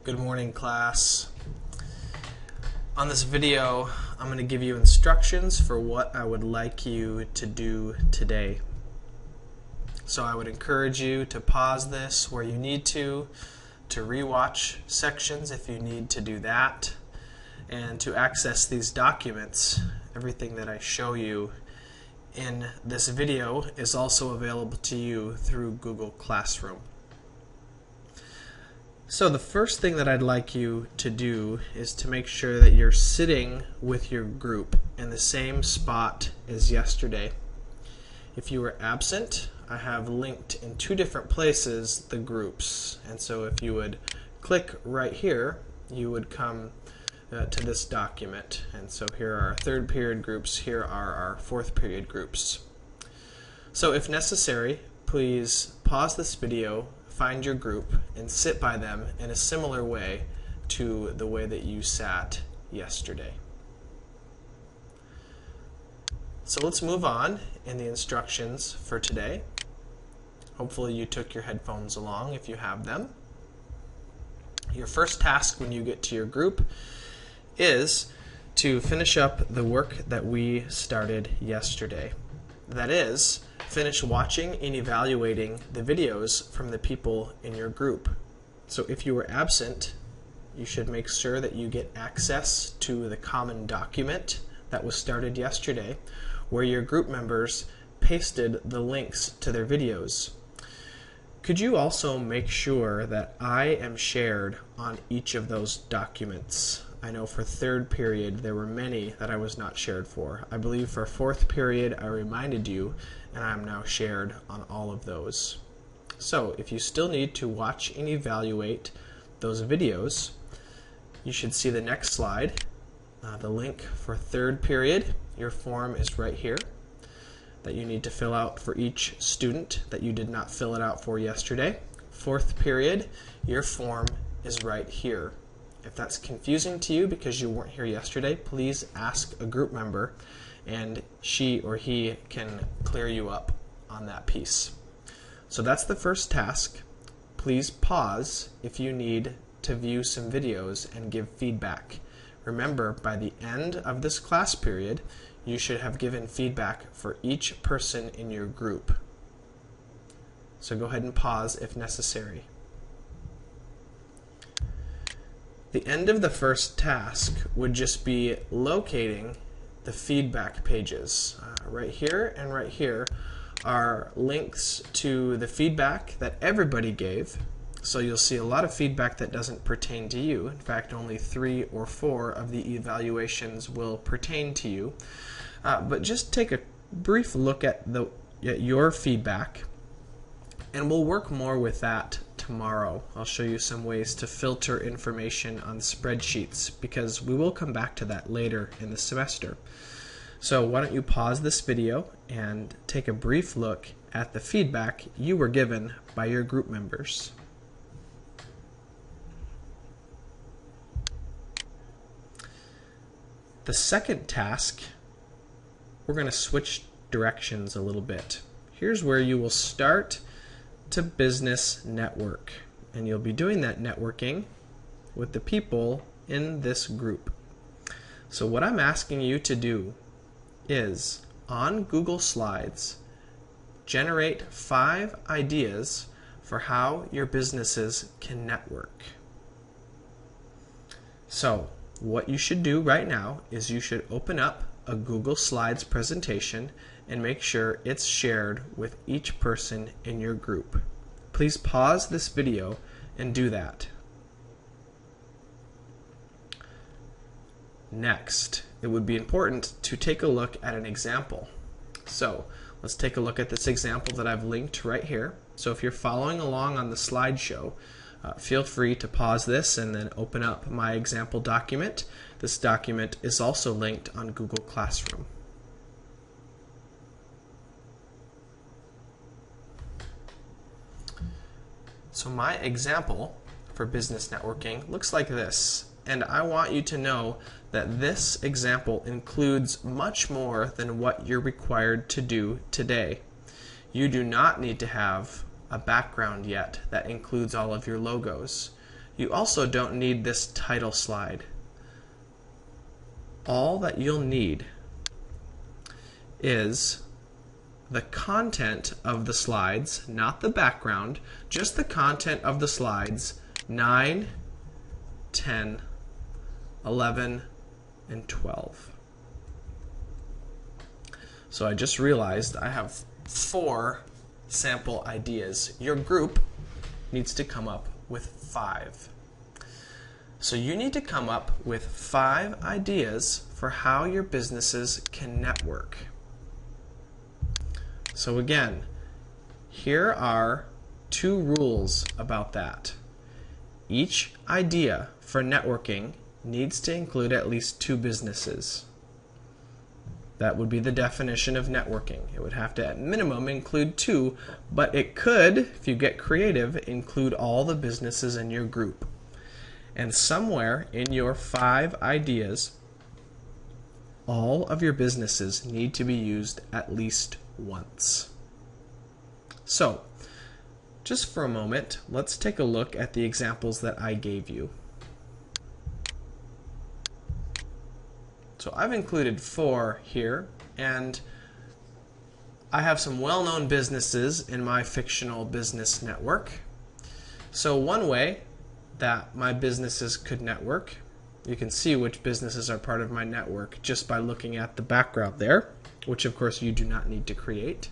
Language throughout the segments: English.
Good morning, class. On this video, I'm going to give you instructions for what I would like you to do today. So I would encourage you to pause this where you need to rewatch sections if you need to do that, and to access these documents. Everything that I show you in this video is also available to you through Google Classroom. So the first thing that I'd like you to do is to make sure that you're sitting with your group in the same spot as yesterday. If you were absent, I have linked in two different places the groups. And so if you would click right here, you would come to this document. And so here are our third period groups, here are our fourth period groups. So if necessary, please pause this video, find your group, and sit by them in a similar way to the way that you sat yesterday. So let's move on in the instructions for today. Hopefully you took your headphones along if you have them. Your first task when you get to your group is to finish up the work that we started yesterday. That is, finish watching and evaluating the videos from the people in your group. So if you were absent, you should make sure that you get access to the common document that was started yesterday, where your group members pasted the links to their videos. Could you also make sure that I am shared on each of those documents? I know for third period there were many that I was not shared for. I believe for fourth period I reminded you, and I am now shared on all of those. So if you still need to watch and evaluate those videos, you should see the next slide. The link for third period, your form is right here that you need to fill out for each student that you did not fill it out for yesterday. Fourth period, your form is right here. If that's confusing to you because you weren't here yesterday, please ask a group member and she or he can clear you up on that piece. So that's the first task. Please pause if you need to view some videos and give feedback. Remember, by the end of this class period, you should have given feedback for each person in your group. So go ahead and pause if necessary. The end of the first task would just be locating the feedback pages. Right here and right here are links to the feedback that everybody gave. So you'll see a lot of feedback that doesn't pertain to you. In fact, only 3 or 4 of the evaluations will pertain to you. But just take a brief look at your feedback, and we'll work more with that tomorrow. I'll show you some ways to filter information on spreadsheets because we will come back to that later in the semester. So why don't you pause this video and take a brief look at the feedback you were given by your group members. The second task, we're going to switch directions a little bit. Here's where you will start to business network, and you'll be doing that networking with the people in this group. So what I'm asking you to do is, on Google Slides, generate 5 ideas for how your businesses can network. So what you should do right now is you should open up a Google Slides presentation and make sure it's shared with each person in your group. Please pause this video and do that. Next, it would be important to take a look at an example. So let's take a look at this example that I've linked right here. So if you're following along on the slideshow, feel free to pause this and then open up my example document. This document is also linked on Google Classroom. So my example for business networking looks like this, and I want you to know that this example includes much more than what you're required to do today. You do not need to have a background yet that includes all of your logos. You also don't need this title slide. All that you'll need is the content of the slides, not the background, just the content of the slides 9, 10, 11, and 12. So I just realized I have 4 sample ideas. Your group needs to come up with 5. So you need to come up with 5 ideas for how your businesses can network. So again, here are 2 rules about that. Each idea for networking needs to include at least 2 businesses. That would be the definition of networking. It would have to, at minimum, include 2, but it could, if you get creative, include all the businesses in your group. And somewhere in your 5 ideas, all of your businesses need to be used at least once. So, just for a moment, let's take a look at the examples that I gave you. So I've included 4 here, and I have some well-known businesses in my fictional business network. So one way that my businesses could network, you can see which businesses are part of my network just by looking at the background there, which of course you do not need to create.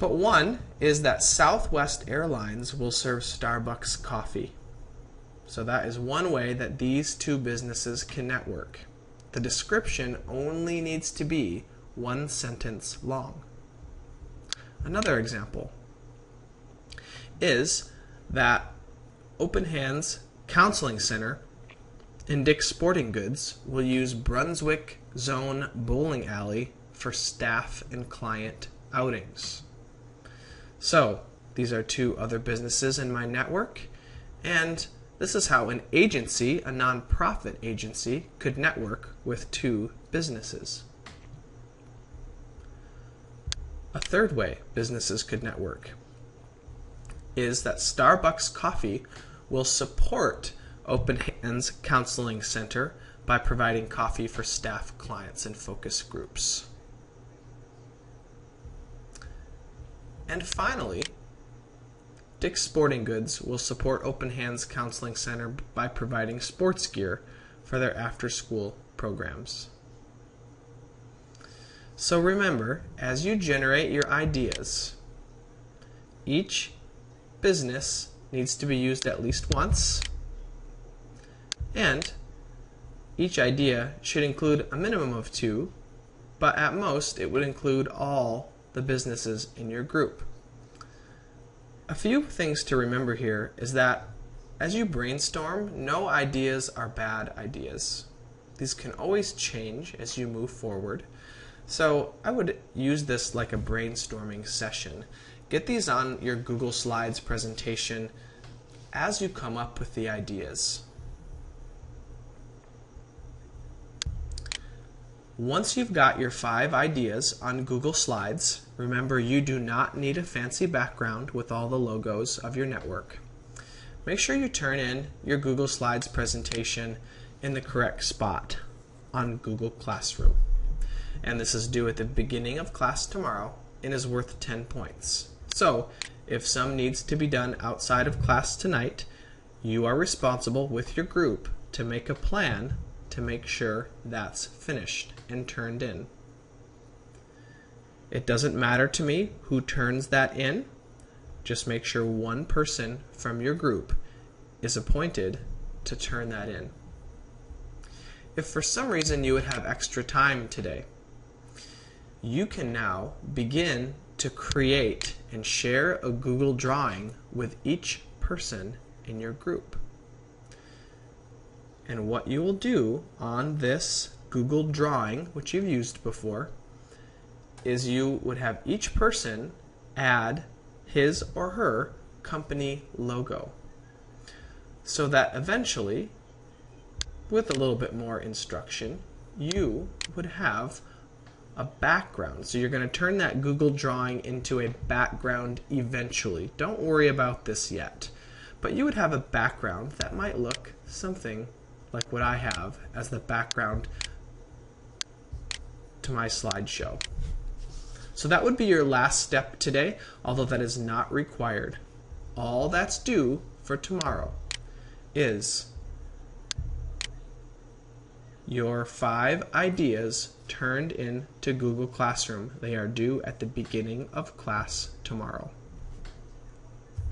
But one is that Southwest Airlines will serve Starbucks coffee. So that is one way that these 2 businesses can network. The description only needs to be 1 sentence long. Another example is that Open Hands Counseling Center and Dick's Sporting Goods will use Brunswick Zone Bowling Alley for staff and client outings. So these are 2 other businesses in my network, and this is how an agency, a nonprofit agency, could network with 2 businesses. A third way businesses could network is that Starbucks Coffee will support Open Hands Counseling Center by providing coffee for staff, clients, and focus groups. And finally, Dick's Sporting Goods will support Open Hands Counseling Center by providing sports gear for their after-school programs. So remember, as you generate your ideas, each business needs to be used at least once, and each idea should include a minimum of 2, but at most it would include all the businesses in your group. A few things to remember here is that as you brainstorm, no ideas are bad ideas. These can always change as you move forward. So I would use this like a brainstorming session. Get these on your Google Slides presentation as you come up with the ideas. Once you've got your 5 ideas on Google Slides, remember you do not need a fancy background with all the logos of your network. Make sure you turn in your Google Slides presentation in the correct spot on Google Classroom. And this is due at the beginning of class tomorrow and is worth 10 points. So if some needs to be done outside of class tonight, you are responsible with your group to make a plan to make sure that's finished and turned in. It doesn't matter to me who turns that in. Just make sure 1 person from your group is appointed to turn that in. If for some reason you would have extra time today, you can now begin to create and share a Google drawing with each person in your group. And what you will do on this Google drawing, which you've used before, is you would have each person add his or her company logo, so that eventually, with a little bit more instruction, you would have a background. So you're going to turn that Google drawing into a background eventually. Don't worry about this yet. but you would have a background that might look something like what I have as the background to my slideshow. So that would be your last step today, although that is not required. All that's due for tomorrow is your 5 ideas turned into Google Classroom. They are due at the beginning of class tomorrow.